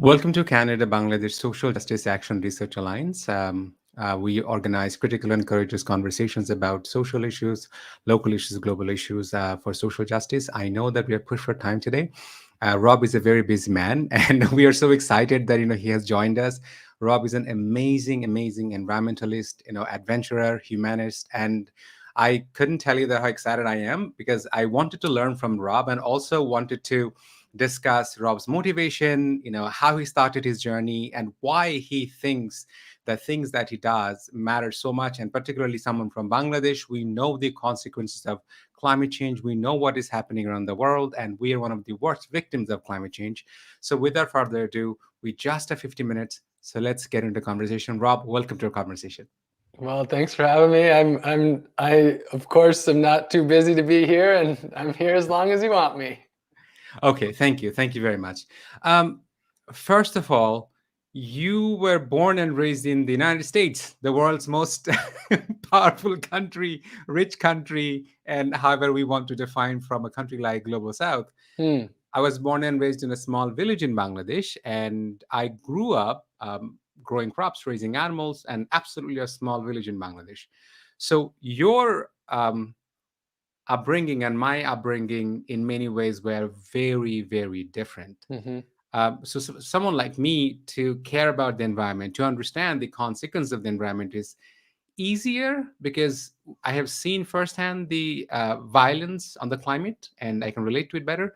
Welcome to Canada Bangladesh Social Justice Action Research Alliance. We organize critical and courageous conversations about social issues, local issues, global issues for social justice. I know that we are pushed for time today. Rob is a very busy man, and we are so excited that he has joined us. Rob is an amazing, amazing environmentalist, adventurer, humanist, and I couldn't tell you that how excited I am because I wanted to learn from Rob and also wanted to discuss Rob's motivation, how he started his journey and why he thinks the things that he does matter so much. And particularly someone from Bangladesh, we know the consequences of climate change. We know what is happening around the world, and we are one of the worst victims of climate change. So without further ado, we just have 50 minutes. So let's get into the conversation. Rob, welcome to our conversation. Well, thanks for having me. I of course am not too busy to be here, and I'm here as long as you want me. Okay, thank you. Thank you very much. First of all, you were born and raised in the United States, the world's most powerful country, rich country, and however we want to define from a country like Global South. I was born and raised in a small village in Bangladesh, and I grew up growing crops, raising animals, and absolutely a small village in Bangladesh. So your upbringing and my upbringing in many ways were very, very different. So someone like me to care about the environment, to understand the consequence of the environment is easier because I have seen firsthand the violence on the climate and I can relate to it better.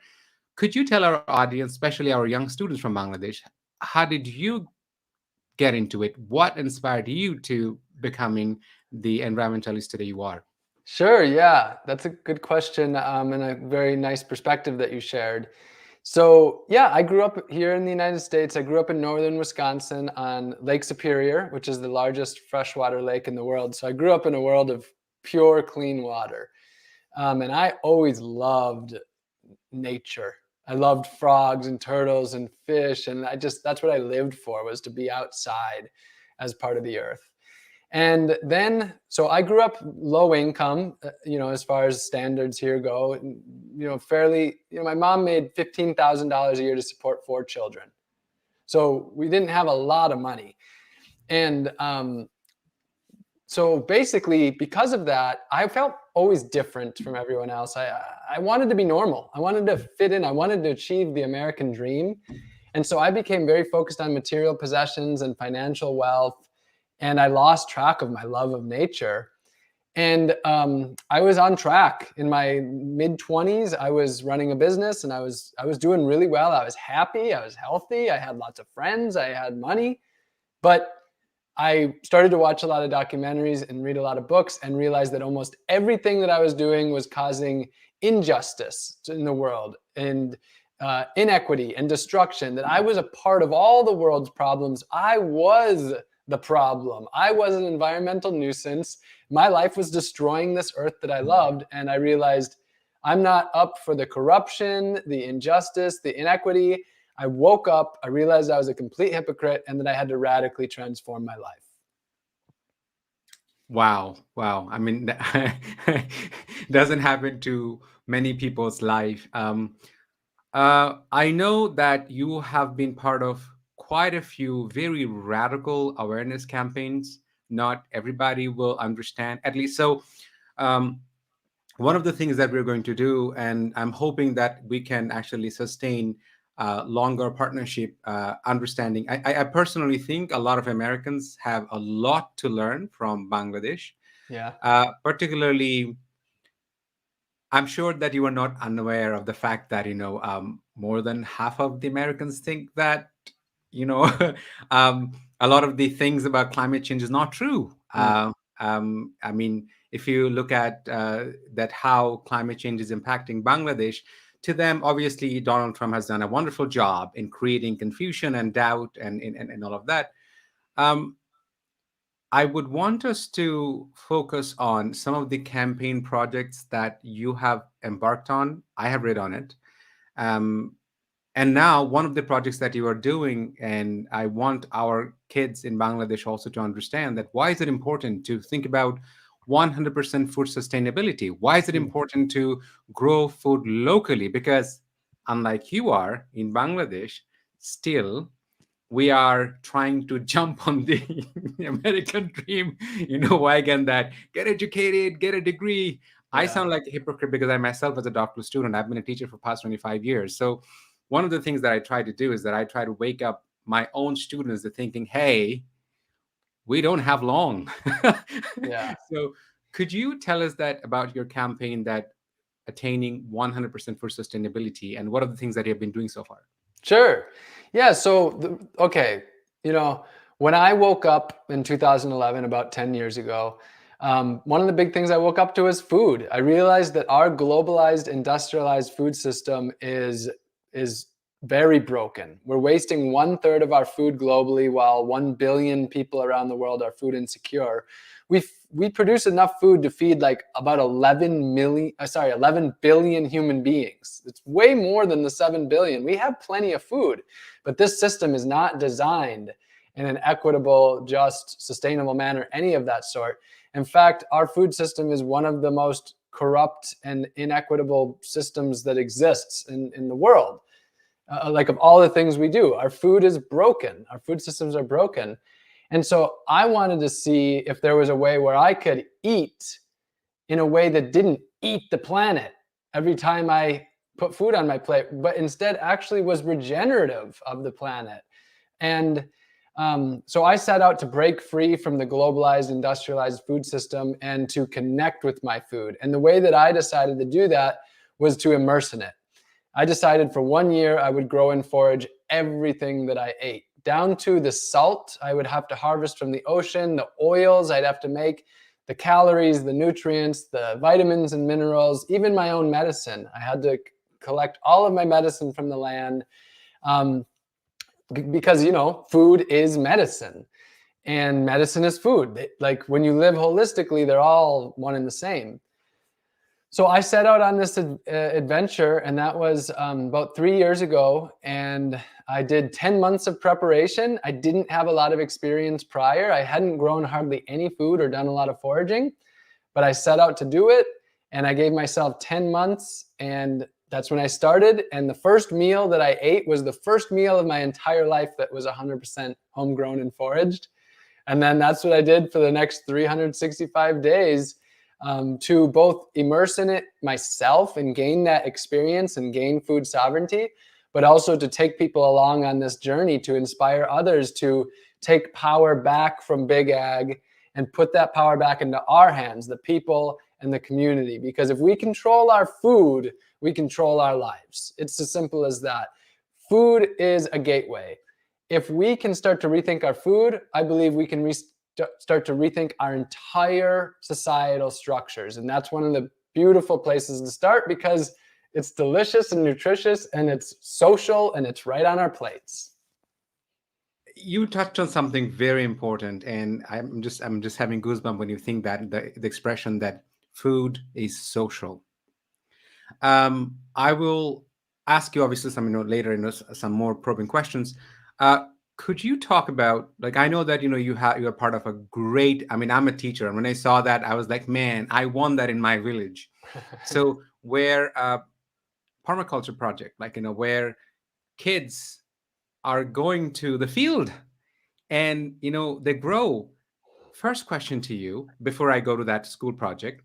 Could you tell our audience, especially our young students from Bangladesh, how did you get into it? What inspired you to becoming the environmentalist today you are? Sure, yeah, that's a good question, and a very nice perspective that you shared. So, yeah, I grew up here in the United States. I grew up in northern Wisconsin on Lake Superior, which is the largest freshwater lake in the world. So I grew up in a world of pure, clean water. And I always loved nature. I loved frogs and turtles and fish. And that's what I lived for, was to be outside as part of the earth. And then, so I grew up low income, as far as standards here go, fairly, my mom made $15,000 a year to support 4 children. So we didn't have a lot of money. And so basically, because of that, I felt always different from everyone else. I wanted to be normal. I wanted to fit in. I wanted to achieve the American dream. And so I became very focused on material possessions and financial wealth. And I lost track of my love of nature. And I was on track in my mid-20s. I was running a business and I was doing really well. I was happy. I was healthy. I had lots of friends. I had money. But I started to watch a lot of documentaries and read a lot of books and realized that almost everything that I was doing was causing injustice in the world and inequity and destruction, that I was a part of all the world's problems. I was the problem. I was an environmental nuisance. My life was destroying this earth that I loved. And I realized I'm not up for the corruption, the injustice, the inequity. I woke up, I realized I was a complete hypocrite, and that I had to radically transform my life. Wow, wow. I mean, that doesn't happen to many people's life. I know that you have been part of quite a few very radical awareness campaigns. Not everybody will understand, at least. So, um, one of the things that we're going to do, and I'm hoping that we can actually sustain longer partnership understanding. I personally think a lot of Americans have a lot to learn from Bangladesh, Yeah. particularly. I'm sure that you are not unaware of the fact that more than half of the Americans think that you know a lot of the things about climate change is not true. Mm. I mean, if you look at that how climate change is impacting Bangladesh, to them, obviously, Donald Trump has done a wonderful job in creating confusion and doubt and all of that. Um, I would want us to focus on some of the campaign projects that you have embarked on. I have read on it. Um, and now, one of the projects that you are doing, and I want our kids in Bangladesh also to understand that why is it important to think about 100% food sustainability? Why is it Mm. important to grow food locally? Because unlike you are in Bangladesh, still we are trying to jump on the American dream, wagon that get educated, get a degree. I Yeah. sound like a hypocrite because I myself, as a doctoral student, I've been a teacher for past 25 years. So one of the things that I try to do is that I try to wake up my own students to thinking, hey, we don't have long. Yeah. So could you tell us that about your campaign that attaining 100% for sustainability, and what are the things that you have been doing so far? Sure. Yeah. So, okay, you know, when I woke up in 2011, about 10 years ago, one of the big things I woke up to is food. I realized that our globalized, industrialized food system is very broken. We're wasting 1/3 of our food globally, while 1 billion people around the world are food insecure. We produce enough food to feed like about 11 billion human beings. It's way more than the 7 billion. We have plenty of food, but this system is not designed in an equitable, just, sustainable manner, any of that sort. In fact, our food system is one of the most corrupt and inequitable systems that exists in the world. Like, of all the things we do, our food is broken. Our food systems are broken. And so I wanted to see if there was a way where I could eat in a way that didn't eat the planet every time I put food on my plate, but instead actually was regenerative of the planet. And so I set out to break free from the globalized, industrialized food system and to connect with my food. And the way that I decided to do that was to immerse in it. I decided for 1 year I would grow and forage everything that I ate, down to the salt I would have to harvest from the ocean, the oils I'd have to make, the calories, the nutrients, the vitamins and minerals, even my own medicine. I had to collect all of my medicine from the land, um, because, food is medicine and medicine is food. Like, when you live holistically, they're all one and the same. So I set out on this adventure, and that was about 3 years ago. And I did 10 months of preparation. I didn't have a lot of experience prior. I hadn't grown hardly any food or done a lot of foraging, but I set out to do it. And I gave myself 10 months, and that's when I started. And the first meal that I ate was the first meal of my entire life that was 100% homegrown and foraged. And then that's what I did for the next 365 days, to both immerse in it myself and gain that experience and gain food sovereignty, but also to take people along on this journey to inspire others to take power back from big ag and put that power back into our hands, the people and the community. Because if we control our food, we control our lives. It's as simple as that. Food is a gateway. If we can start to rethink our food, I believe we can start to rethink our entire societal structures. And that's one of the beautiful places to start, because it's delicious and nutritious, and it's social, and it's right on our plates. You touched on something very important, and I'm just having goosebumps when you think that the expression that food is social. I will ask you obviously some later some more probing questions. Uh, could you talk about, like, I know that you're part of a great. I mean, I'm a teacher, and when I saw that, I was like, man, I want that in my village. So where permaculture project, like where kids are going to the field and they grow. First question to you before I go to that school project,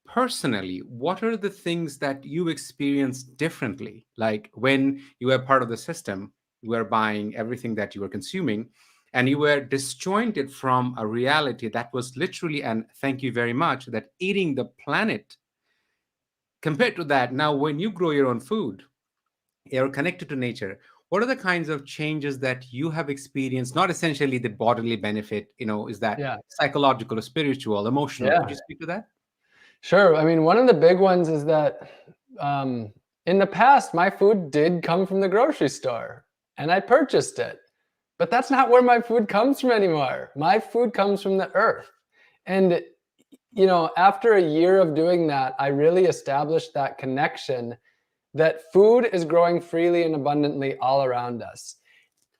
personally, what are the things that you experience differently? Like when you were part of the system, you were buying everything that you were consuming, and you were disjointed from a reality that was literally, and thank you very much, that eating the planet. Compared to that, now when you grow your own food, you're connected to nature. What are the kinds of changes that you have experienced? Not essentially the bodily benefit, is that Yeah. psychological or spiritual, emotional? Could you Yeah. speak to that? Sure. I mean, one of the big ones is that um, in the past, my food did come from the grocery store and I purchased it. But that's not where my food comes from anymore. My food comes from the earth. And, after a year of doing that, I really established that connection that food is growing freely and abundantly all around us.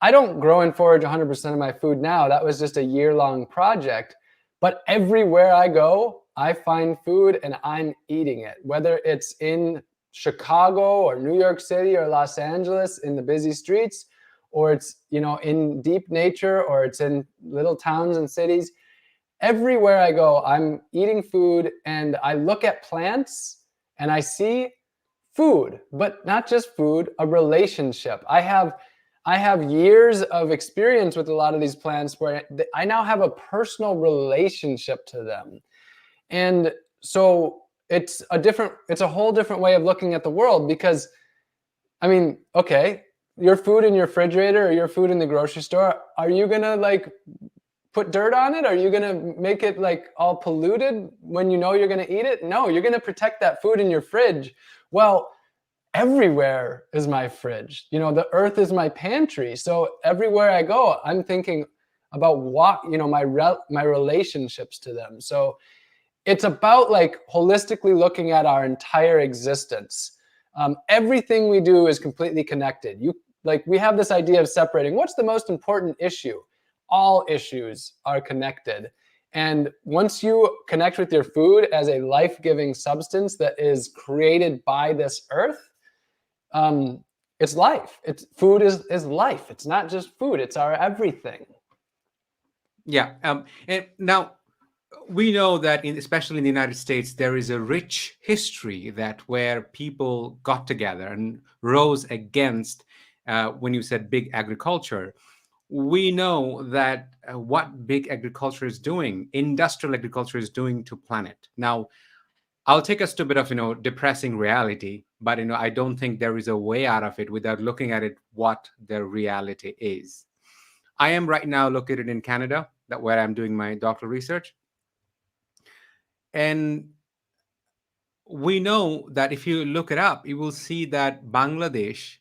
I don't grow and forage 100% of my food now. That was just a year-long project. But everywhere I go, I find food and I'm eating it, whether it's in Chicago or New York City or Los Angeles in the busy streets, or it's, in deep nature, or it's in little towns and cities. Everywhere I go, I'm eating food and I look at plants and I see food, but not just food, a relationship. I have years of experience with a lot of these plants where I now have a personal relationship to them. And so it's a whole different way of looking at the world, because I mean, okay, your food in your refrigerator or your food in the grocery store, are you gonna like put dirt on it? Are you gonna make it like all polluted when you know you're gonna eat it? No, you're gonna protect that food in your fridge. Well, everywhere is my fridge. The earth is my pantry. So everywhere I go, I'm thinking about what, my relationships to them. So it's about like holistically looking at our entire existence. Everything we do is completely connected. We have this idea of separating. What's the most important issue? All issues are connected. And once you connect with your food as a life-giving substance that is created by this earth, it's life. Food is life. It's not just food. It's our everything. Yeah. And now we know that, especially in the United States, there is a rich history that where people got together and rose against, when you said big agriculture. We know that what big agriculture is doing, industrial agriculture is doing to planet. Now, I'll take us to a bit of depressing reality, but I don't think there is a way out of it without looking at it what the reality is. I am right now located in Canada, that where I'm doing my doctoral research, and we know that if you look it up, you will see that Bangladesh,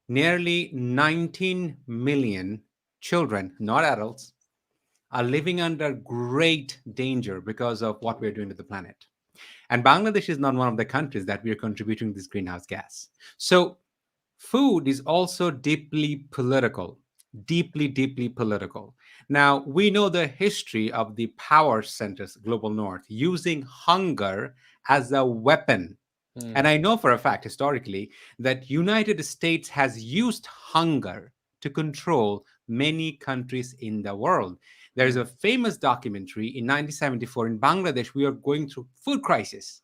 nearly 19 million children, not adults, are living under great danger because of what we're doing to the planet. And Bangladesh is not one of the countries that we are contributing this greenhouse gas. So food is also deeply political, deeply, deeply political. Now, we know the history of the power centers, global north, using hunger as a weapon. And Mm. I know for a fact, historically, that United States has used hunger to control many countries in the world. There is Mm. a famous documentary in 1974 in Bangladesh. We are going through food crisis,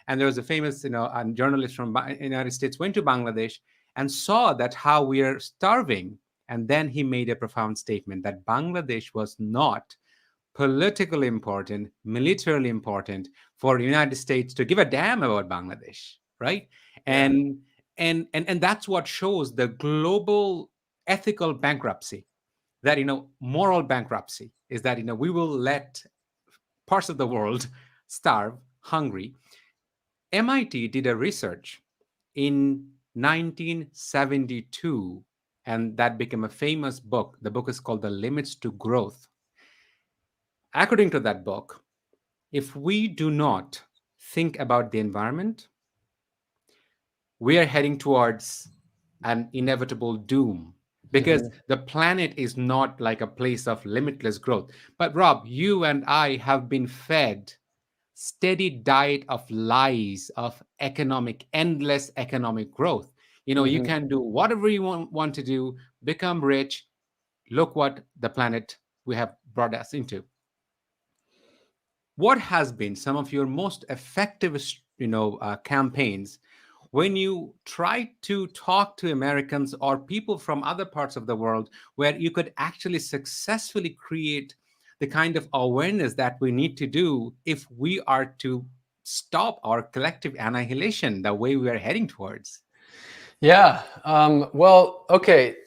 and there was a famous, a journalist from the United States went to Bangladesh and saw that how we are starving. And then he made a profound statement that Bangladesh was not politically important, militarily important for the United States to give a damn about Bangladesh, right? Yeah. And and that's what shows the global ethical bankruptcy, that moral bankruptcy, is that we will let parts of the world starve hungry. MIT did a research in 1972, and that became a famous book. The book is called The Limits to Growth. According to that book, if we do not think about the environment, we are heading towards an inevitable doom, because Mhm. the planet is not like a place of limitless growth. But Rob, you and I have been fed steady diet of lies of economic, endless economic growth. You Mhm. can do whatever you want to do, become rich. Look what the planet we have brought us into. What has been some of your most effective, campaigns when you try to talk to Americans or people from other parts of the world, where you could actually successfully create the kind of awareness that we need to do if we are to stop our collective annihilation the way we are heading towards? Yeah. Well, okay.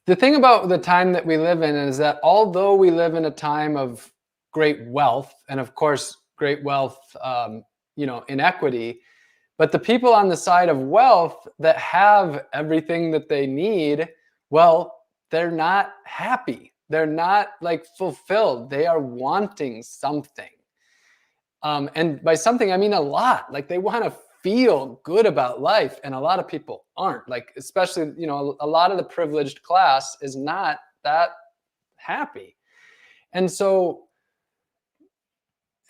The thing about the time that we live in is that although we live in a time of great wealth, and of course, great wealth, inequity, but the people on the side of wealth that have everything that they need, well, they're not happy. They're not like fulfilled. They are wanting something. And by something, I mean a lot. Like they want to feel good about life. And a lot of people aren't. Like, especially, a lot of the privileged class is not that happy. And so,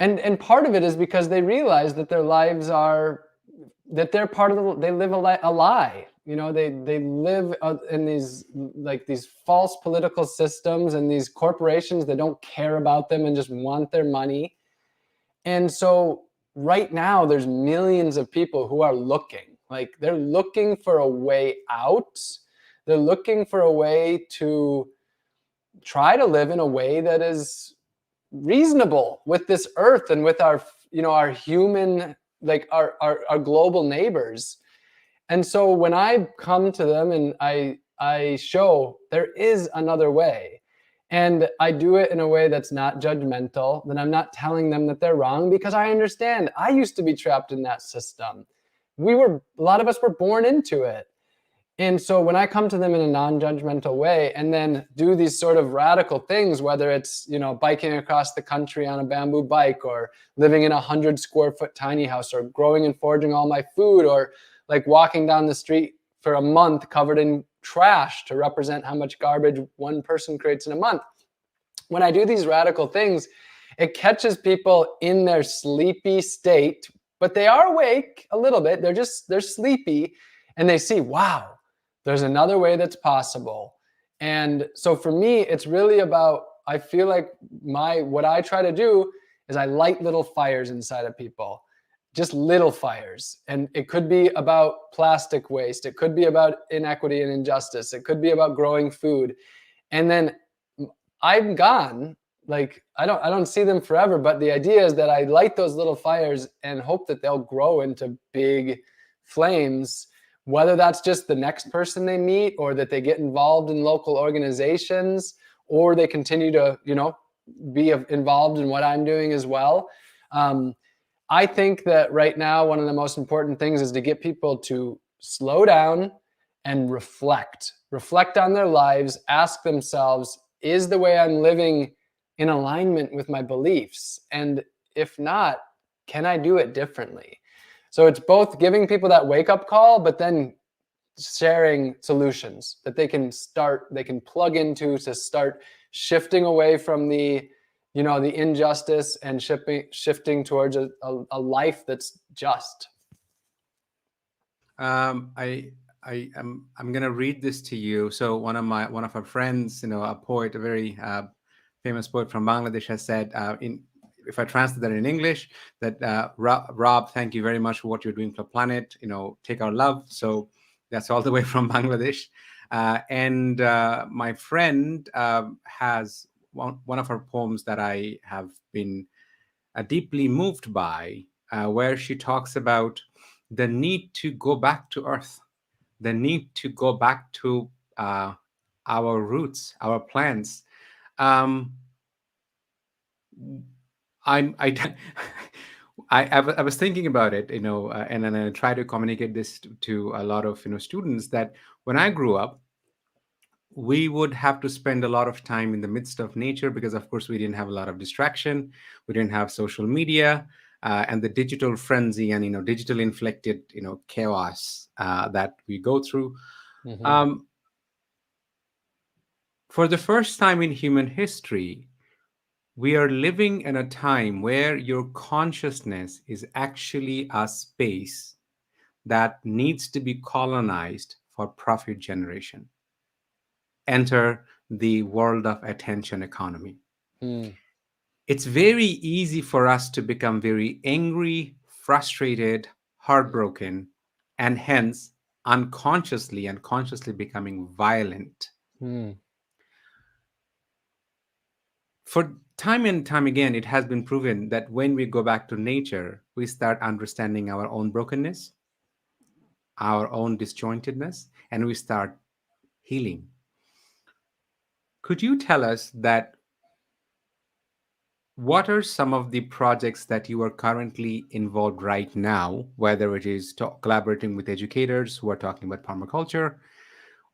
and part of it is because they realize that their lives are, that they're part of they live a lie. They live in these false political systems and these corporations that don't care about them and just want their money. And so right now there's millions of people who are looking, like they're looking for a way out. They're looking for a way to try to live in a way that is reasonable with this earth and with our human, like our global neighbors. And so when I come to them and I show there is another way, and I do it in a way that's not judgmental, then I'm not telling them that they're wrong, because I understand. I used to be trapped in that system. A lot of us were born into it. And so when I come to them in a non-judgmental way and then do these sort of radical things, whether it's, biking across the country on a bamboo bike, or living in 100 square foot tiny house, or growing and foraging all my food, or like walking down the street for a month covered in trash to represent how much garbage one person creates in a month. When I do these radical things, it catches people in their sleepy state, but they are awake a little bit. They're sleepy, and they see, wow, there's another way that's possible. And so for me, it's really about, I feel like what I try to do is I light little fires inside of people, just little fires. And it could be about plastic waste. It could be about inequity and injustice. It could be about growing food. And then I'm gone. Like I don't see them forever, but the idea is that I light those little fires and hope that they'll grow into big flames, whether that's just the next person they meet, or that they get involved in local organizations, or they continue to, be involved in what I'm doing as well. I think that right now, one of the most important things is to get people to slow down and reflect on their lives, ask themselves, is the way I'm living in alignment with my beliefs? And if not, can I do it differently? So it's both giving people that wake up call, but then sharing solutions that they can plug into to start shifting away from the injustice and shifting towards a life that's just. I I'm gonna read this to you. So one of our friends, a poet, a very famous poet from Bangladesh, has said, in if I translate that in English, that Rob, thank you very much for what you're doing for the planet. Take our love. So that's all the way from Bangladesh. And my friend has one of her poems that I have been deeply moved by, where she talks about the need to go back to earth, the need to go back to our roots, our plants. Um, I'm I, I was thinking about it, and then I try to communicate this to a lot of students, that when I grew up, we would have to spend a lot of time in the midst of nature, because of course we didn't have a lot of distraction, we didn't have social media, and the digital frenzy and digital inflected chaos that we go through. Mm-hmm. Um, for the first time in human history, we are living in a time where your consciousness is actually a space that needs to be colonized for profit generation. Enter the world of attention economy. Mm. It's very easy for us to become very angry, frustrated, heartbroken, and hence unconsciously and consciously becoming violent. Mm. For time and time again, it has been proven that when we go back to nature, we start understanding our own brokenness, our own disjointedness, and we start healing. Could you tell us that what are some of the projects that you are currently involved right now, whether it is collaborating with educators who are talking about permaculture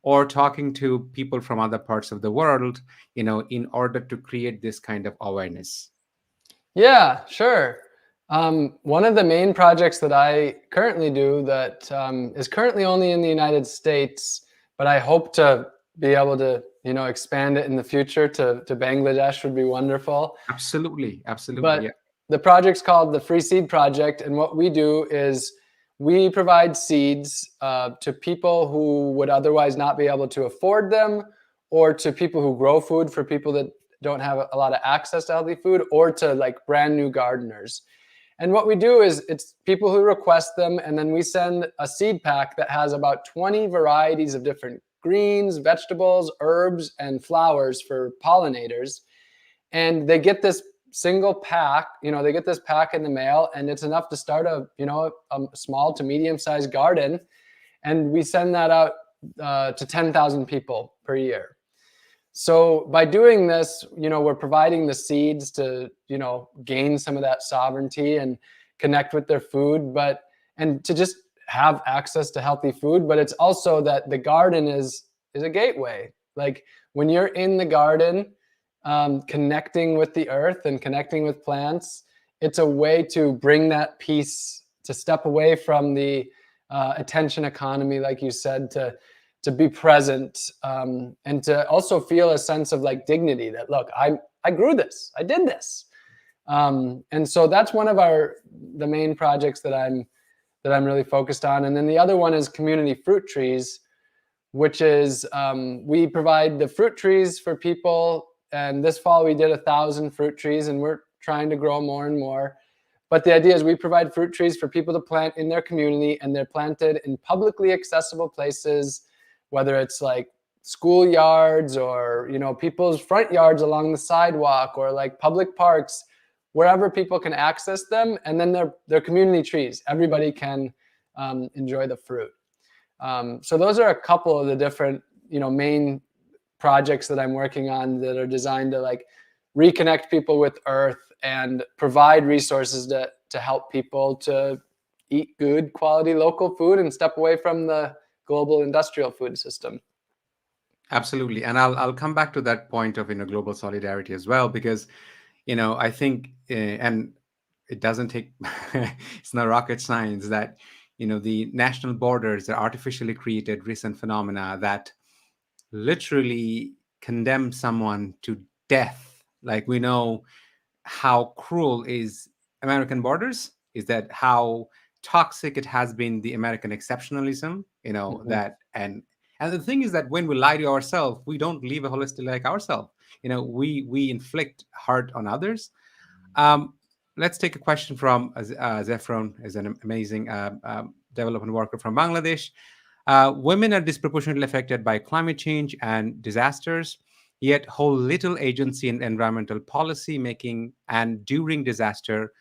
or talking to people from other parts of the world, in order to create this kind of awareness? Yeah, sure. One of the main projects that I currently do that is currently only in the United States, but I hope to be able to, expand it in the future to Bangladesh would be wonderful. Absolutely, absolutely, But yeah. the project's called the Free Seed Project, and what we do is we provide seeds to people who would otherwise not be able to afford them, or to people who grow food for people that don't have a lot of access to healthy food, or to like brand new gardeners. And what we do is it's people who request them, and then we send a seed pack that has about 20 varieties of different greens, vegetables, herbs, and flowers for pollinators. And they get this single pack, they get this pack in the mail, and it's enough to start a small to medium sized garden. And we send that out to 10,000 people per year. So by doing this, we're providing the seeds to, gain some of that sovereignty and connect with their food, and to just have access to healthy food. But it's also that the garden is a gateway. Like when you're in the garden, connecting with the earth and connecting with plants, it's a way to bring that peace, to step away from the attention economy, like you said, to be present, and to also feel a sense of like dignity that, look, I grew this, I did this. And so that's one of the main projects that I'm really focused on. And then the other one is community fruit trees, which is we provide the fruit trees for people. And this fall we did 1,000 fruit trees, and we're trying to grow more and more. But the idea is we provide fruit trees for people to plant in their community, and they're planted in publicly accessible places, whether it's like schoolyards or people's front yards along the sidewalk, or like public parks, wherever people can access them. And then they're community trees. Everybody can enjoy the fruit. So those are a couple of the different main projects that I'm working on that are designed to like reconnect people with earth and provide resources to help people to eat good quality local food and step away from the global industrial food system. Absolutely. And I'll come back to that point of global solidarity as well, because I think and it doesn't take it's not rocket science that the national borders are artificially created recent phenomena that literally condemn someone to death. Like, we know how cruel is American borders, is that how toxic it has been, the American exceptionalism, Mhm. that and the thing is that when we lie to ourselves, we don't live a holistic like ourselves. We inflict hurt on others. um, let's take a question from Zephron, is an amazing development worker from Bangladesh. Women are disproportionately affected by climate change and disasters, yet hold little agency in environmental policy making and during disaster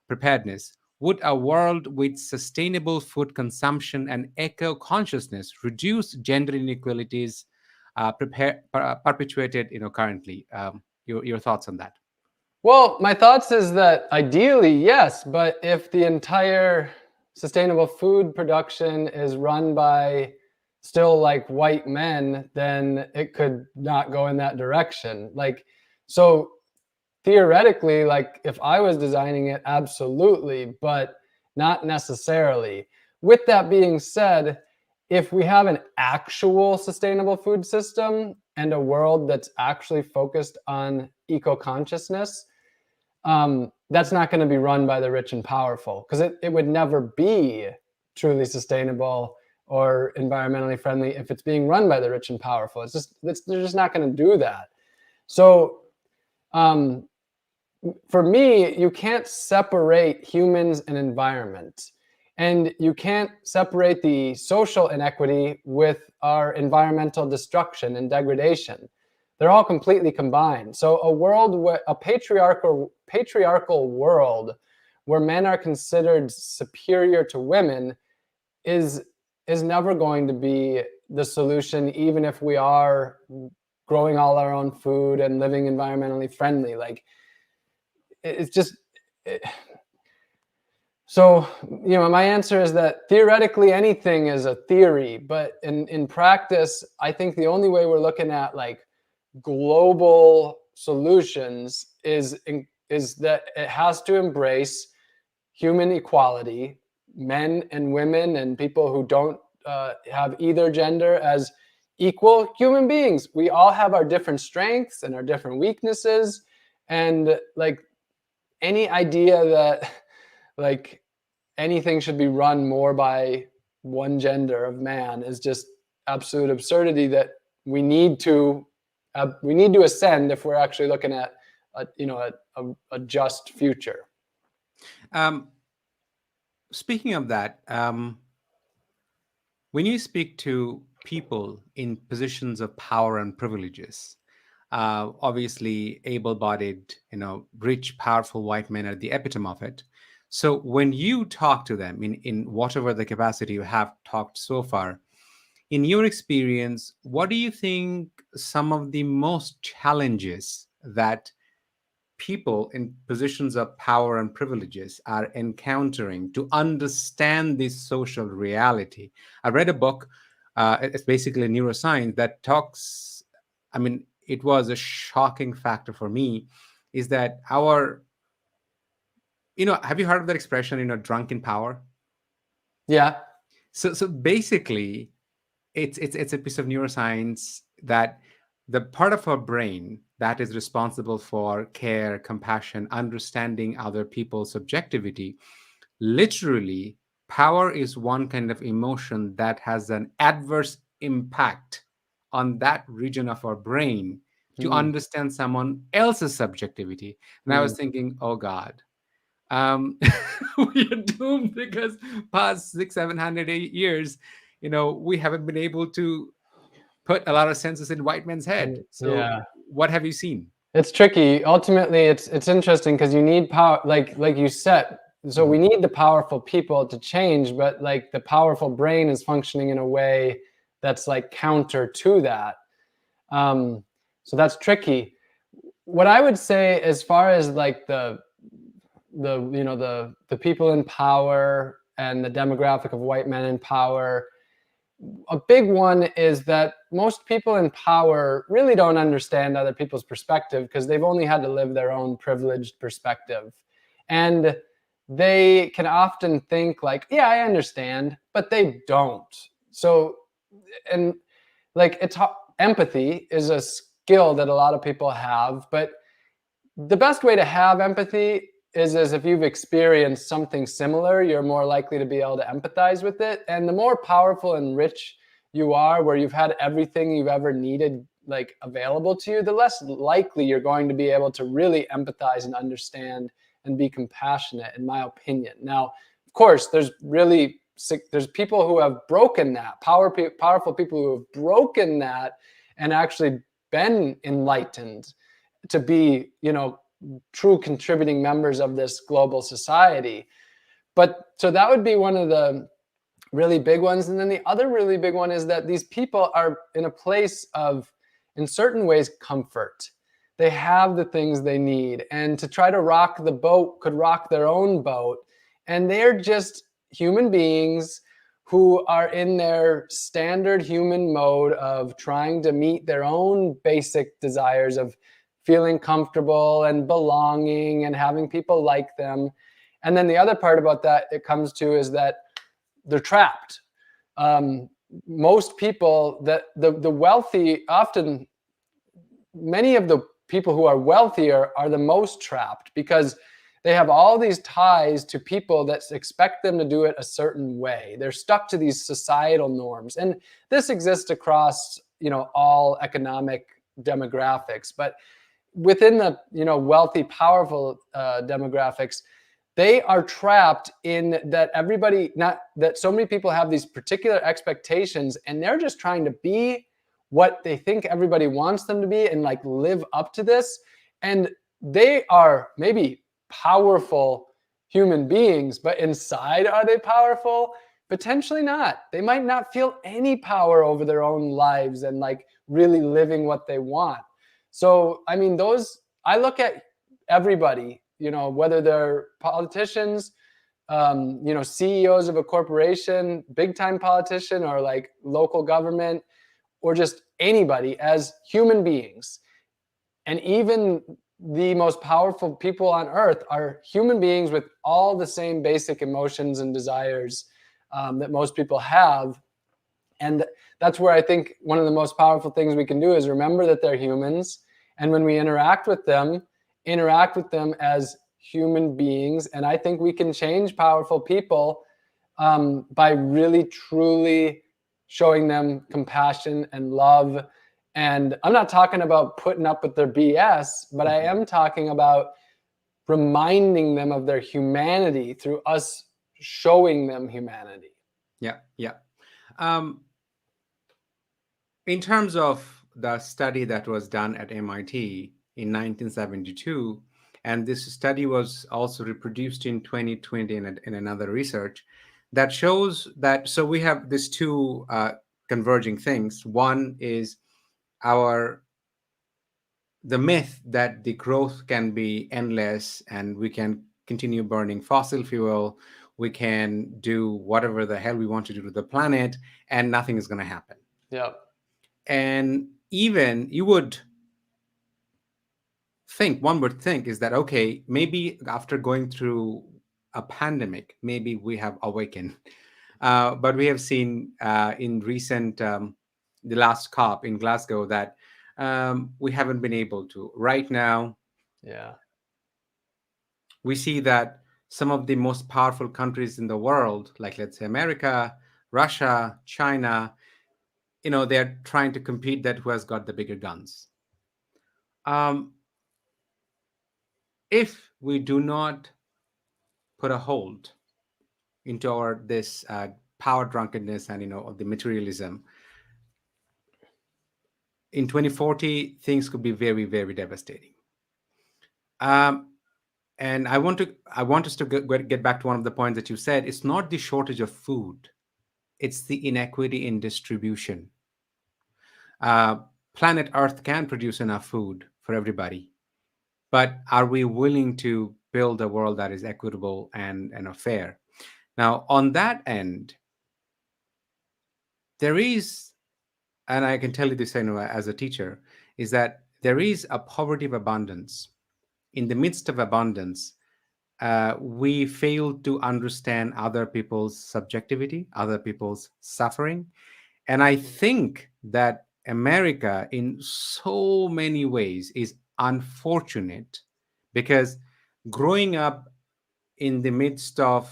preparedness. Would a world with sustainable food consumption and eco consciousness reduce gender inequalities perpetuated, currently? Your thoughts on that? Well, my thoughts is that ideally, yes, but if the entire sustainable food production is run by still like white men, then it could not go in that direction. Like, so theoretically, like if I was designing it, absolutely, but not necessarily. With that being said, if we have an actual sustainable food system and a world that's actually focused on eco-consciousness, that's not going to be run by the rich and powerful, because it would never be truly sustainable or environmentally friendly if it's being run by the rich and powerful. They're just not going to do that. So for me, you can't separate humans and environment. And you can't separate the social inequity with our environmental destruction and degradation. They're all completely combined. So a world where a patriarchal world where men are considered superior to women is never going to be the solution, even if we are growing all our own food and living environmentally friendly. Like, it's just so, you know, my answer is that theoretically anything is a theory, but in practice, I think the only way we're looking at like global solutions is that it has to embrace human equality, men and women and people who don't have either gender as equal human beings. We all have our different strengths and our different weaknesses, and like any idea that like anything should be run more by one gender of man is just absolute absurdity that we need to ascend if we're actually looking at a just future. Speaking of that, when you speak to people in positions of power and privileges, obviously able-bodied, rich, powerful white men are the epitome of it. So when you talk to them in whatever the capacity you have talked so far, in your experience, what do you think some of the most challenges that people in positions of power and privileges are encountering to understand this social reality? I read a book, it's basically neuroscience that talks, it was a shocking factor for me, is that have you heard of that expression, drunk in power? Yeah. So basically, it's a piece of neuroscience that the part of our brain that is responsible for care, compassion, understanding other people's subjectivity, literally, power is one kind of emotion that has an adverse impact on that region of our brain to understand someone else's subjectivity. And I was thinking, oh God, we are doomed, because past 600-700 years, we haven't been able to put a lot of senses in white men's head. So yeah, what have you seen? it's tricky. Ultimately, it's interesting because you need power, like you said. So we need the powerful people to change, but like the powerful brain is functioning in a way that's like counter to that. So that's tricky. What I would say, as far as like the people in power and the demographic of white men in power, a big one is that most people in power really don't understand other people's perspective because they've only had to live their own privileged perspective. And they can often think like, yeah, I understand, but they don't. So, and like empathy is a skill that a lot of people have, but the best way to have empathy is as if you've experienced something similar, you're more likely to be able to empathize with it. And the more powerful and rich you are, where you've had everything you've ever needed like available to you, the less likely you're going to be able to really empathize and understand and be compassionate, in my opinion. Now, of course, there's people who have broken that, powerful people who have broken that and actually been enlightened to be, true contributing members of this global society. But so that would be one of the really big ones. And then the other really big one is that these people are in a place of, in certain ways, comfort. They have the things they need, and to try to rock the boat could rock their own boat. And they're just human beings who are in their standard human mode of trying to meet their own basic desires of feeling comfortable and belonging and having people like them. And then the other part about that it comes to is that they're trapped. Most people, that the wealthy, often many of the people who are wealthier are the most trapped because they have all these ties to people that expect them to do it a certain way. They're stuck to these societal norms, and this exists across all economic demographics. But within the wealthy, powerful demographics, they are trapped in that that so many people have these particular expectations, and they're just trying to be what they think everybody wants them to be and like live up to this. And they are maybe powerful human beings, but inside, are they powerful? Potentially not. They might not feel any power over their own lives and like really living what they want. So, I mean, I look at everybody, whether they're politicians, CEOs of a corporation, big time politician, or like local government, or just anybody, as human beings. And even the most powerful people on earth are human beings with all the same basic emotions and desires that most people have. And that's where I think one of the most powerful things we can do is remember that they're humans. And when we interact with them as human beings. And I think we can change powerful people by really, truly showing them compassion and love. And I'm not talking about putting up with their BS, but I am talking about reminding them of their humanity through us showing them humanity. Yeah. In terms of the study that was done at MIT in 1972, and this study was also reproduced in 2020 in another research, that shows that, so we have these two converging things. One is the myth that the growth can be endless and we can continue burning fossil fuel, we can do whatever the hell we want to do to the planet, and nothing is going to happen. Yeah. And even one would think is that, okay, maybe after going through a pandemic, maybe we have awakened. But we have seen in recent, the last COP in Glasgow, that we haven't been able to. Right now, yeah, we see that some of the most powerful countries in the world, like let's say America, Russia, China, they're trying to compete that who has got the bigger guns. If we do not put a hold into this power drunkenness and of the materialism, in 2040 things could be very, very devastating. And I want us to get back to one of the points that you said. It's not the shortage of food, it's the inequity in distribution. Planet Earth can produce enough food for everybody, but are we willing to build a world that is equitable and fair? Now, on that end, there is, and I can tell you this as a teacher, is that there is a poverty of abundance. In the midst of abundance, we fail to understand other people's subjectivity, other people's suffering. And I think that America, in so many ways, is unfortunate because growing up in the midst of,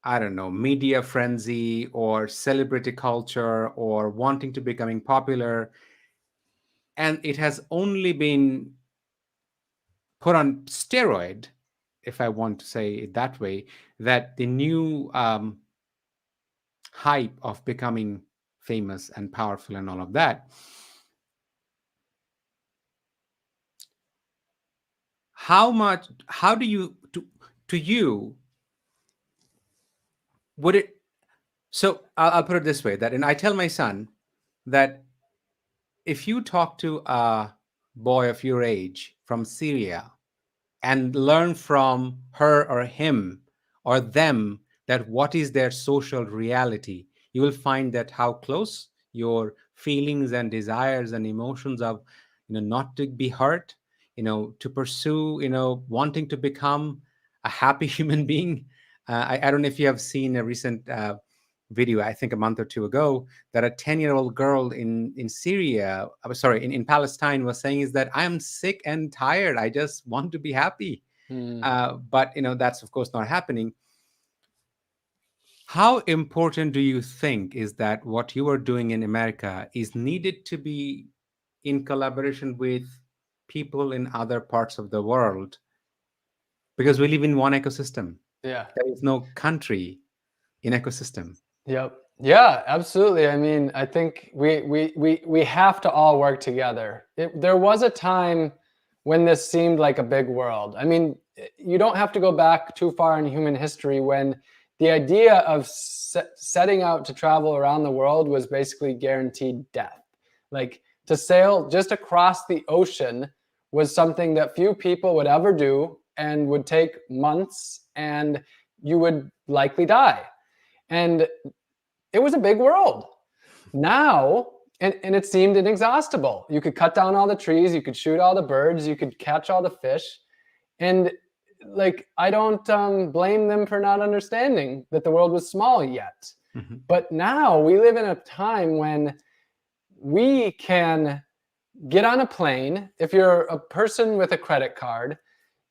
I don't know, media frenzy or celebrity culture or wanting to becoming popular, and it has only been put on steroid, if I want to say it that way, that the new hype of becoming famous and powerful and all of that. How do you, to you, would it, so I'll put it this way, that, and I tell my son that if you talk to a boy of your age from Syria and learn from her or him or them that what is their social reality, you will find that how close your feelings and desires and emotions of not to be hurt, to pursue, wanting to become a happy human being. I don't know if you have seen a recent video, I think a month or two ago, that a 10-year-old girl in Syria, sorry, in Palestine, was saying is that I am sick and tired. I just want to be happy. But that's of course not happening. How important do you think is that what you are doing in America is needed to be in collaboration with people in other parts of the world? Because we live in one ecosystem. Yeah. There is no country in ecosystem. Yep. Yeah, absolutely. I mean, I think we have to all work together. There was a time when this seemed like a big world. I mean, you don't have to go back too far in human history when the idea of setting out to travel around the world was basically guaranteed death. Like, to sail just across the ocean was something that few people would ever do and would take months, and you would likely die. And it was a big world. Now, and it seemed inexhaustible. You could cut down all the trees, you could shoot all the birds, you could catch all the fish. And like, I don't blame them for not understanding that the world was small yet. But now we live in a time when we can get on a plane. If you're a person with a credit card,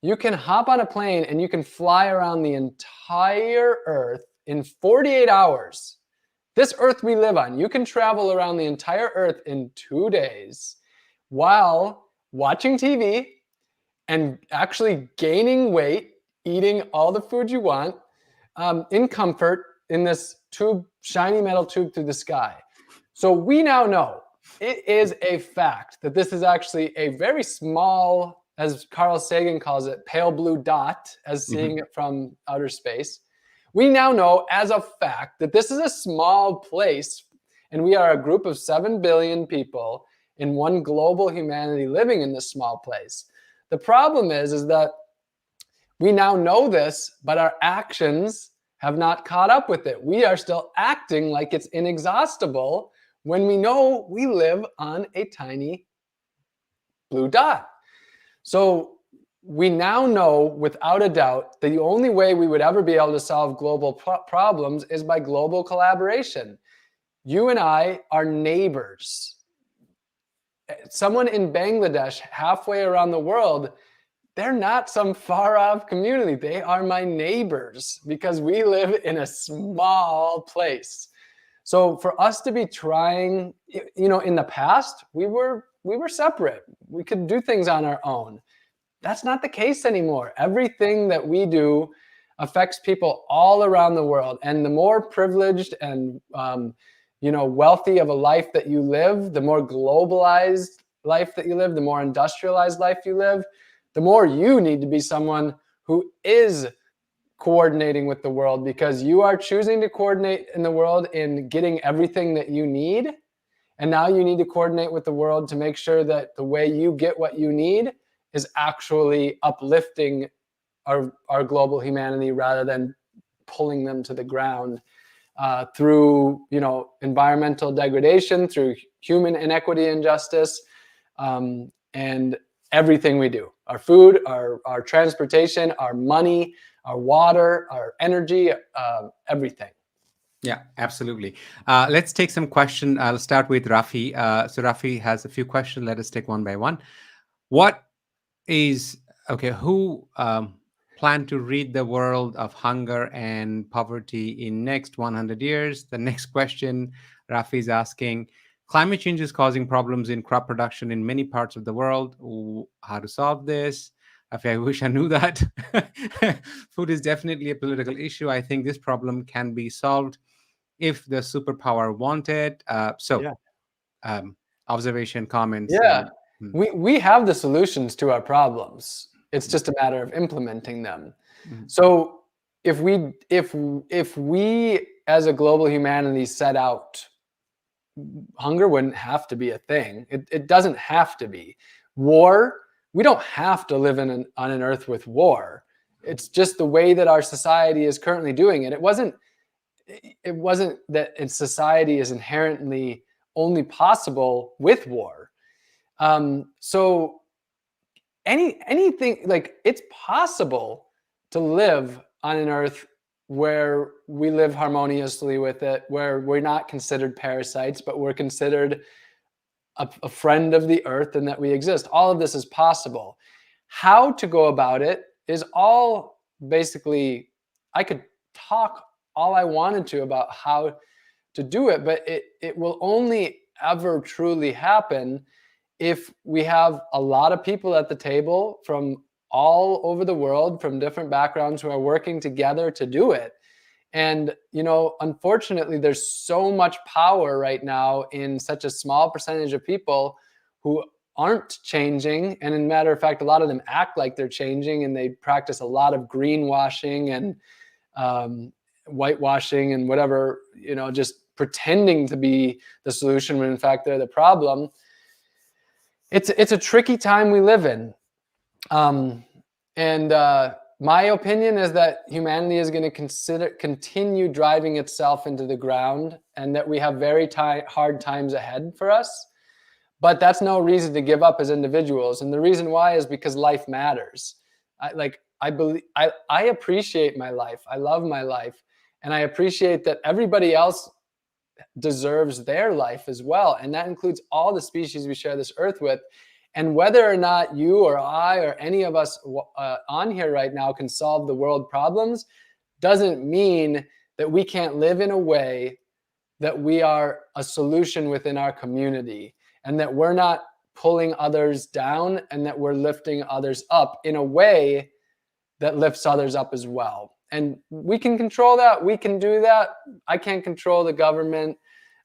you can hop on a plane and you can fly around the entire Earth in 48 hours. This Earth we live on, you can travel around the entire Earth in 2 days while watching TV and actually gaining weight, eating all the food you want, in comfort in this tube, shiny metal tube through the sky. So we now know, it is a fact that this is actually a very small, as Carl Sagan calls it, pale blue dot, as seeing it from outer space. We now know as a fact that this is a small place, and we are a group of 7 billion people in one global humanity living in this small place. The problem is that we now know this, but our actions have not caught up with it. We are still acting like it's inexhaustible when we know we live on a tiny blue dot. So we now know without a doubt that the only way we would ever be able to solve global problems is by global collaboration. You and I are neighbors. Someone in Bangladesh, halfway around the world, they're not some far off community. They are my neighbors because we live in a small place. So for us to be trying, in the past, we were separate. We could do things on our own. That's not the case anymore. Everything that we do affects people all around the world. And the more privileged and wealthy of a life that you live, the more globalized life that you live, the more industrialized life you live, the more you need to be someone who is coordinating with the world, because you are choosing to coordinate in the world in getting everything that you need. And now you need to coordinate with the world to make sure that the way you get what you need is actually uplifting our global humanity rather than pulling them to the ground through environmental degradation, through human inequity and injustice, and everything we do. Our food, our transportation, our money, our water, our energy, everything. Yeah, absolutely. Let's take some questions. I'll start with Rafi. So Rafi has a few questions. Let us take one by one. Who plan to rid the world of hunger and poverty in next 100 years? The next question Rafi is asking, climate change is causing problems in crop production in many parts of the world. How to solve this? I wish I knew that. Food is definitely a political issue. I think this problem can be solved if the superpower wanted. Observation, comments. Yeah, we have the solutions to our problems. It's just a matter of implementing them. So if we as a global humanity set out, hunger wouldn't have to be a thing. It doesn't have to be. War, we don't have to live on an earth with war. It's just the way that our society is currently doing it. It wasn't that society is inherently only possible with war. So anything, like, it's possible to live on an earth where we live harmoniously with it, where we're not considered parasites, but we're considered a friend of the earth, and that we exist. All of this is possible. How to go about it is all basically, I could talk all I wanted to about how to do it, but it will only ever truly happen if we have a lot of people at the table from all over the world, from different backgrounds, who are working together to do it. And, unfortunately, there's so much power right now in such a small percentage of people who aren't changing. And, in matter of fact, a lot of them act like they're changing, and they practice a lot of greenwashing and whitewashing and whatever, just pretending to be the solution when in fact they're the problem. It's a tricky time we live in. And my opinion is that humanity is going to continue driving itself into the ground, and that we have very hard times ahead for us. But that's no reason to give up as individuals. And the reason why is because life matters. I appreciate my life. I love my life. And I appreciate that everybody else deserves their life as well. And that includes all the species we share this earth with. And whether or not you or I or any of us on here right now can solve the world problems doesn't mean that we can't live in a way that we are a solution within our community, and that we're not pulling others down, and that we're lifting others up in a way that lifts others up as well. And we can control that. We can do that. I can't control the government.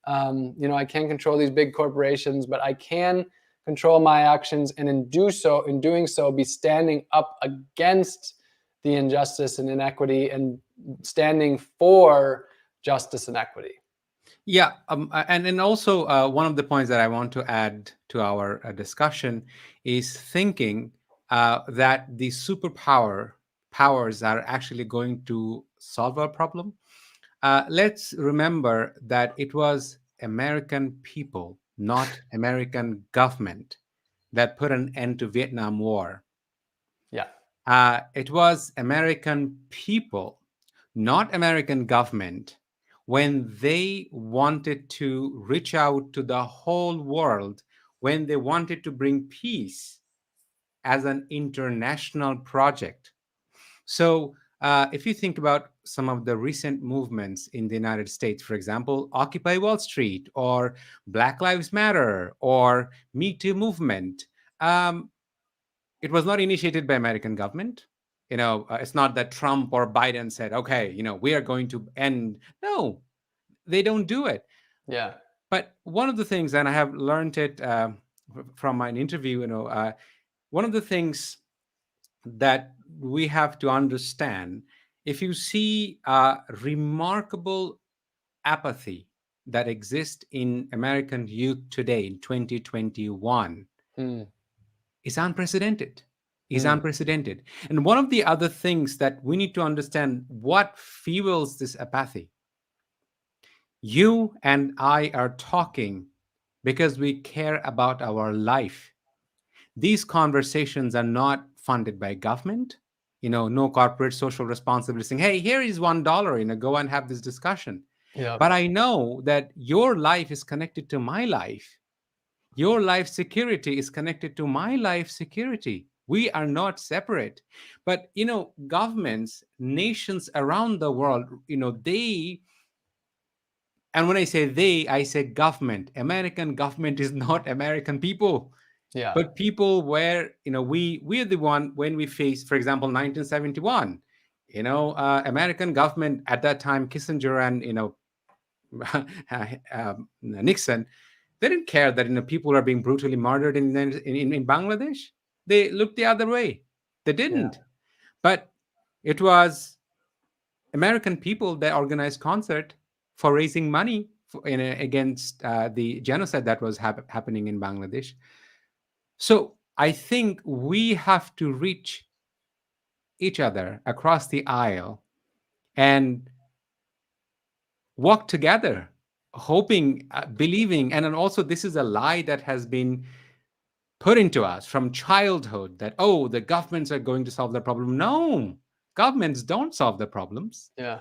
I can't control these big corporations, but I can control my actions, and in doing so, be standing up against the injustice and inequity, and standing for justice and equity. Yeah, and also one of the points that I want to add to our discussion is thinking that the powers are actually going to solve our problem. Let's remember that it was American people, not American government, that put an end to Vietnam War. Yeah. It was American people, not American government, when they wanted to reach out to the whole world, when they wanted to bring peace as an international project. So, if you think about some of the recent movements in the United States, for example, Occupy Wall Street, or Black Lives Matter, or Me Too movement, it was not initiated by American government. It's not that Trump or Biden said, okay, we are going to end. No, they don't do it. Yeah. But one of the things, and I have learned it from my interview, one of the things that we have to understand, if you see remarkable apathy that exists in American youth today in 2021, is unprecedented. And one of the other things that we need to understand, what fuels this apathy. You and I are talking because we care about our life. These conversations are not funded by government. No corporate social responsibility saying, hey, here is $1, go and have this discussion. Yeah. But I know that your life is connected to my life. Your life security is connected to my life security. We are not separate. But, governments, nations around the world, and when I say they, I say government. American government is not American people. Yeah. But people where, we're the one, when we face, for example, 1971, American government at that time, Kissinger and, Nixon, they didn't care that, people are being brutally murdered in Bangladesh. They looked the other way. They didn't. Yeah. But it was American people that organized concert for raising money against the genocide that was happening in Bangladesh. So I think we have to reach each other across the aisle and walk together, hoping, believing. And then also, this is a lie that has been put into us from childhood that, oh, the governments are going to solve the problem. No, governments don't solve the problems. Yeah.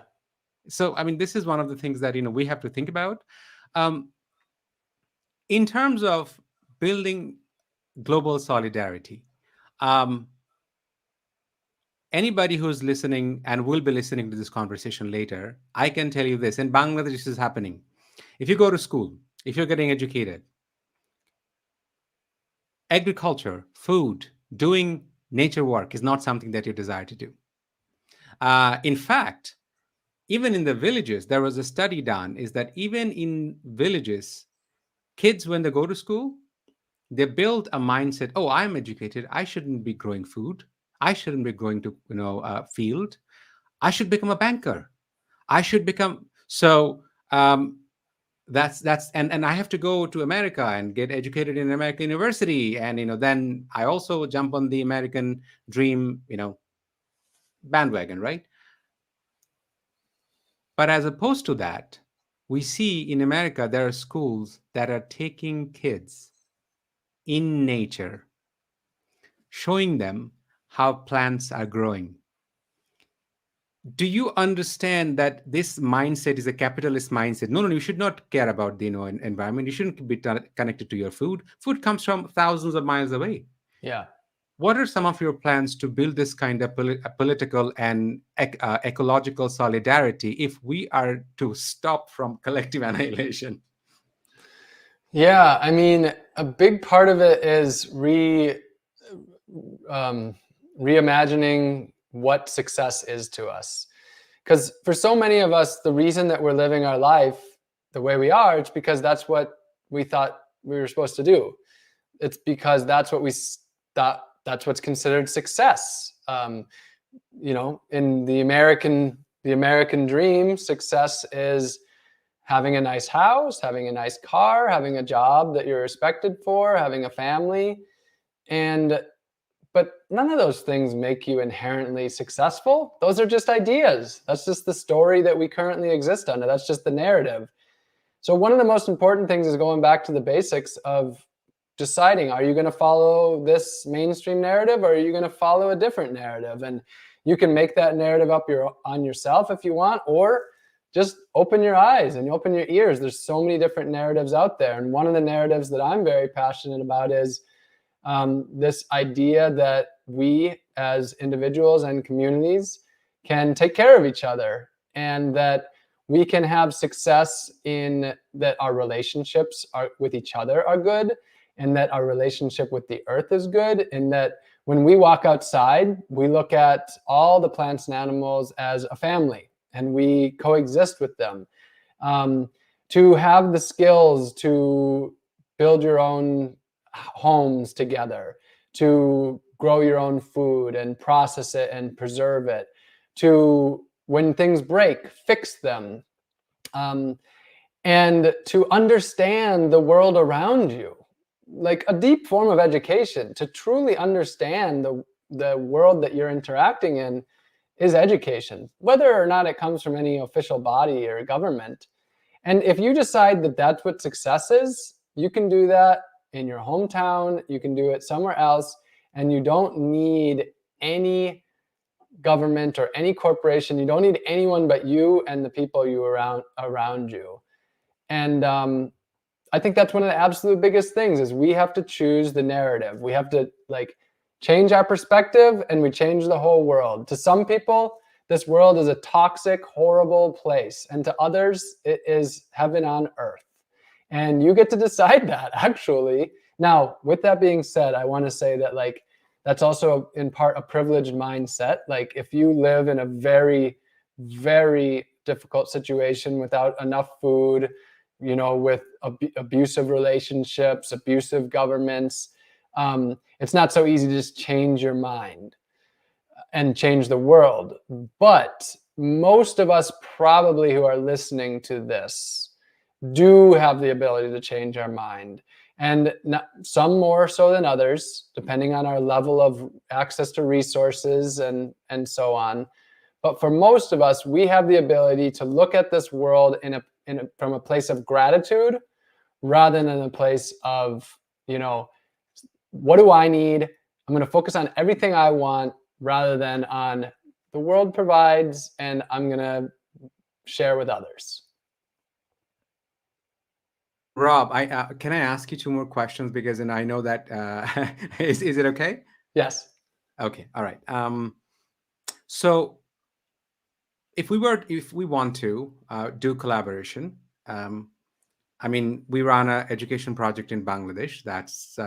So, I mean, this is one of the things that, we have to think about. In terms of building global solidarity, anybody who's listening and will be listening to this conversation later, I can tell you this: in Bangladesh, this is happening. If you go to school, if you're getting educated, agriculture, food, doing nature work is not something that you desire to do. In fact, even in the villages, there was a study done, is that even in villages, kids, when they go to school, they build a mindset, oh, I'm educated, I shouldn't be growing food, I shouldn't be going to field, I should become a banker, I should become so that's and I have to go to America and get educated in American university, and then I also jump on the American dream bandwagon, right? But as opposed to that, we see in America there are schools that are taking kids in nature, showing them how plants are growing. Do you understand that this mindset is a capitalist mindset? No, you should not care about the environment. You shouldn't be connected to your food. Food comes from thousands of miles away. Yeah. What are some of your plans to build this kind of political and ecological solidarity if we are to stop from collective annihilation? Yeah, I mean, a big part of it is reimagining what success is to us. Because for so many of us, the reason that we're living our life the way we are, it's because that's what we thought we were supposed to do. It's because that's what we thought, that's what's considered success. In the American dream, success is having a nice house, having a nice car, having a job that you're respected for, having a family. But none of those things make you inherently successful. Those are just ideas. That's just the story that we currently exist under. That's just the narrative. So one of the most important things is going back to the basics of deciding, are you going to follow this mainstream narrative, or are you going to follow a different narrative? And you can make that narrative up on yourself if you want, or just open your eyes and open your ears. There's so many different narratives out there. And one of the narratives that I'm very passionate about is this idea that we as individuals and communities can take care of each other, and that we can have success in that our relationships with each other are good, and that our relationship with the earth is good, and that when we walk outside, we look at all the plants and animals as a family, and we coexist with them. To have the skills to build your own homes together, to grow your own food and process it and preserve it, to, when things break, fix them, and to understand the world around you. Like a deep form of education, to truly understand the world that you're interacting in, is education, whether or not it comes from any official body or government. And if you decide that that's what success is, you can do that in your hometown, you can do it somewhere else, and you don't need any government or any corporation. You don't need anyone but you and the people around you. And I think that's one of the absolute biggest things, is we have to choose the narrative. We have to change our perspective, and we change the whole world. To some people, this world is a toxic, horrible place, and to others, it is heaven on earth. And you get to decide that, actually. Now, with that being said, I want to say that that's also in part a privileged mindset. Like if you live in a very, very difficult situation without enough food, with abusive relationships, abusive governments, it's not so easy to just change your mind and change the world. But most of us probably who are listening to this do have the ability to change our mind, and some more so than others, depending on our level of access to resources and so on. But for most of us, we have the ability to look at this world from a place of gratitude, rather than a place of what do I need? I'm going to focus on everything I want rather than on the world provides, and I'm going to share with others. Rob, I can I ask you two more questions because and I know that is it okay? Yes. Okay, all right. So if we want to do collaboration, um, I mean, we run an education project in Bangladesh. That's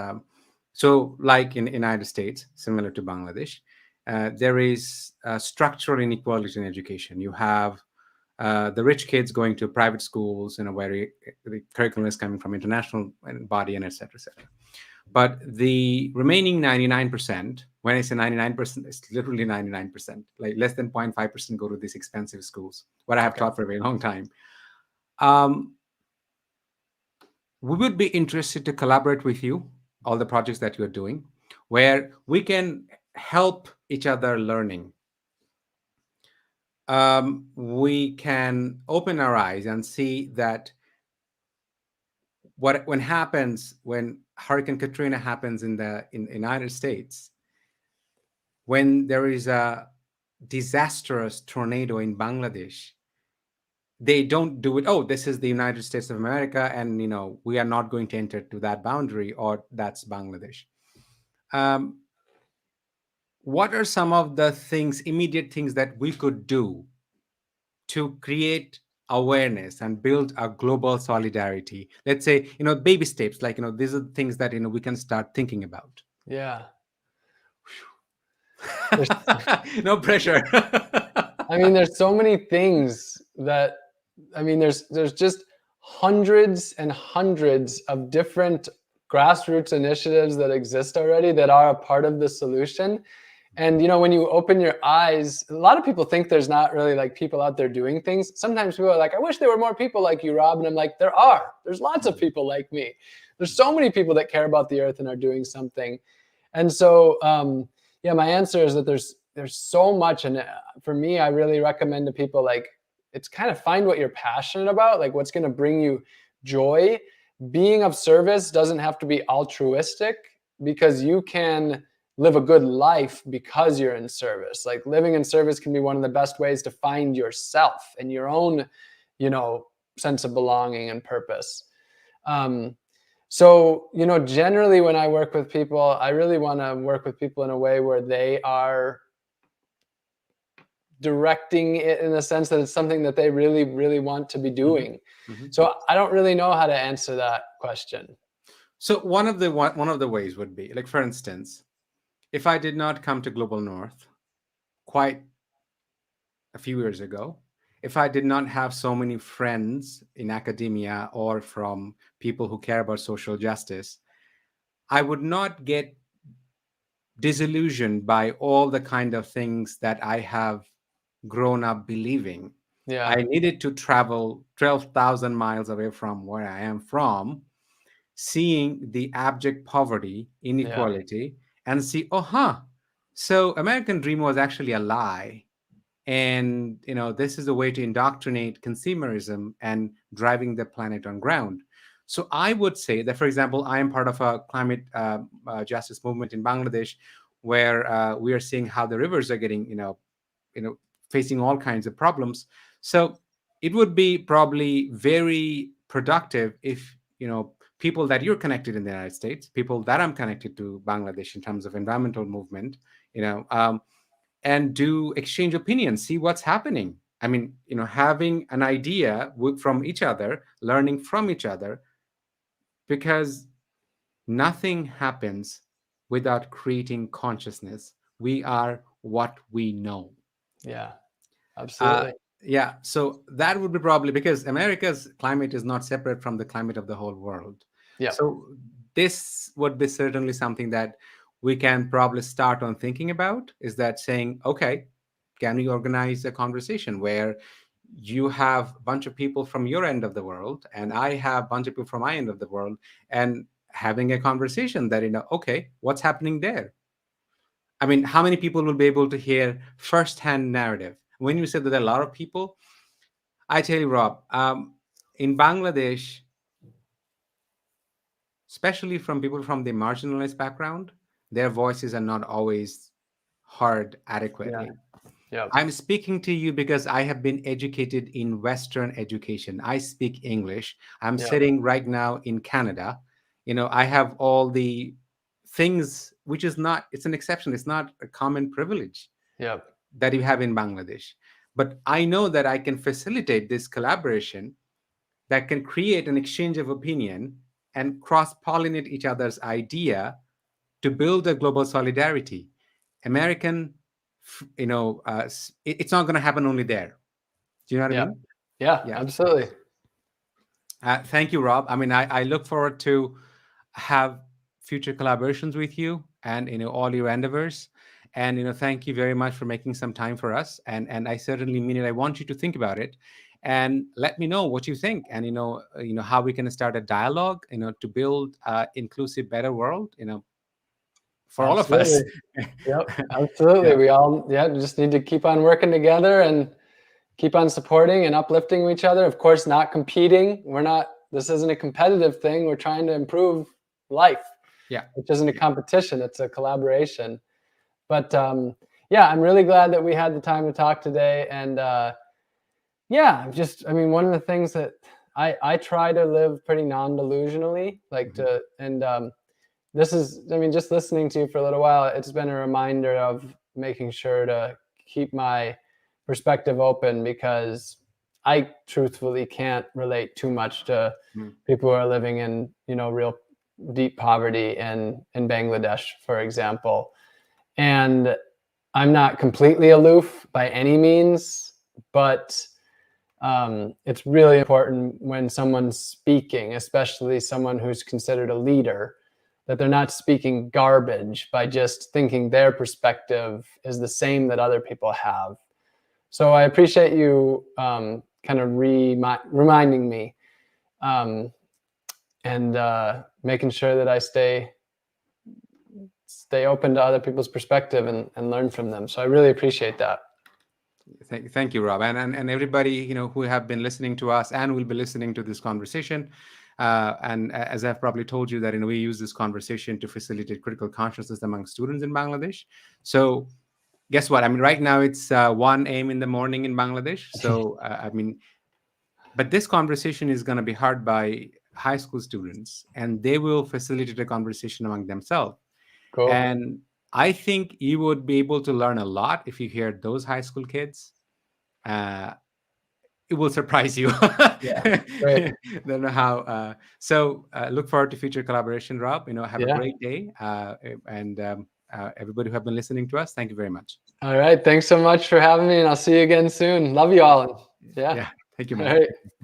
so like in United States, similar to Bangladesh, there is structural inequality in education. You have the rich kids going to private schools, where the curriculum is coming from international body and et cetera, et cetera. But the remaining 99%, when I say 99%, it's literally 99%, like less than 0.5% go to these expensive schools, what I have Okay. taught for a very long time. Um, we would be interested to collaborate with you, all the projects that you're doing, where we can help each other learning. We can open our eyes and see that when Hurricane Katrina happens in the United States, when there is a disastrous tornado in Bangladesh, they don't do it. Oh, this is the United States of America, and we are not going to enter to that boundary, or that's Bangladesh. Um, what are some of the immediate things that we could do to create awareness and build a global solidarity? Let's say, baby steps, like, these are the things that, we can start thinking about. Yeah. No pressure. I mean, there's so many things that, there's just hundreds and hundreds of different grassroots initiatives that exist already that are a part of the solution. And, when you open your eyes, a lot of people think there's not really like people out there doing things. Sometimes people are like, I wish there were more people like you, Rob. And I'm like, there's lots of people like me. There's so many people that care about the earth and are doing something. And so, yeah, my answer is that there's so much. And for me, I really recommend to people, like, it's kind of find what you're passionate about, like what's going to bring you joy. Being of service doesn't have to be altruistic, because you can live a good life because you're in service. Like, living in service can be one of the best ways to find yourself and your own, sense of belonging and purpose. So, generally when I work with people, I really want to work with people in a way where they are directing it in the sense that it's something that they really, really want to be doing. Mm-hmm. So I don't really know how to answer that question. So one of the ways would be, like, for instance, if I did not come to Global North quite a few years ago, if I did not have so many friends in academia or from people who care about social justice, I would not get disillusioned by all the kind of things that I have grown up believing. Yeah. I needed to travel 12,000 miles away from where I am from, seeing the abject poverty, inequality, and see, so American dream was actually a lie. And this is a way to indoctrinate consumerism and driving the planet on ground. So I would say that, for example, I am part of a climate justice movement in Bangladesh, where we are seeing how the rivers are getting facing all kinds of problems. So it would be probably very productive if people that you're connected in the United States, people that I'm connected to Bangladesh in terms of environmental movement, and do exchange opinions, see what's happening. I mean, having an idea from each other, learning from each other, because nothing happens without creating consciousness. We are what we know. Yeah, Uh, absolutely. yeah, so that would be probably because America's climate is not separate from the climate of the whole world. Yeah. So this would be certainly something that we can probably start on thinking about, is that saying, okay, can we organize a conversation where you have a bunch of people from your end of the world and I have a bunch of people from my end of the world, and having a conversation that, okay, what's happening there? I mean, how many people will be able to hear firsthand narrative? When you said that there are a lot of people, I tell you, Rob, in Bangladesh, especially from people from the marginalized background, their voices are not always heard Yeah. adequately. Yep. I'm speaking to you because I have been educated in Western education. I speak English. I'm Yep. sitting right now in Canada. I have all the things, which is not, it's an exception. It's not a common privilege Yep. that you have in Bangladesh. But I know that I can facilitate this collaboration that can create an exchange of opinion and cross pollinate each other's idea to build a global solidarity. American, it's not going to happen only there. Do you know what I Yep. mean? Yeah, Yeah. absolutely. Thank you, Rob. I mean, I look forward to have future collaborations with you and all your endeavors. And thank you very much for making some time for us. And I certainly mean it. I want you to think about it, and let me know what you think. And how we can start a dialogue. To build inclusive, better world. For all of us. Absolutely. Yep. Absolutely. Yeah. We all, just need to keep on working together and keep on supporting and uplifting each other. Of course, not competing. This isn't a competitive thing. We're trying to improve life. Yeah. Which isn't a competition. It's a collaboration. But yeah, I'm really glad that we had the time to talk today. And yeah, one of the things that I try to live pretty non-delusionally, this is, just listening to you for a little while, it's been a reminder of making sure to keep my perspective open, because I truthfully can't relate too much to people who are living in, real deep poverty in Bangladesh, for example. And I'm not completely aloof by any means, but it's really important when someone's speaking, especially someone who's considered a leader, that they're not speaking garbage by just thinking their perspective is the same that other people have. So I appreciate you kind of reminding me and making sure that I stay open to other people's perspective and learn from them. So I really appreciate that. Thank you, Rob, and everybody who have been listening to us and will be listening to this conversation. And as I've probably told you that we use this conversation to facilitate critical consciousness among students in Bangladesh. So guess what? Right now it's 1 a.m. in the morning in Bangladesh. So but this conversation is going to be heard by high school students, and they will facilitate a conversation among themselves. Cool. And I think you would be able to learn a lot if you hear those high school kids. It will surprise you. Yeah, great. Don't know how. So look forward to future collaboration, Rob. Have a great day. And everybody who have been listening to us, thank you very much. All right. Thanks so much for having me, and I'll see you again soon. Love you all. Yeah. Thank you, man. All right.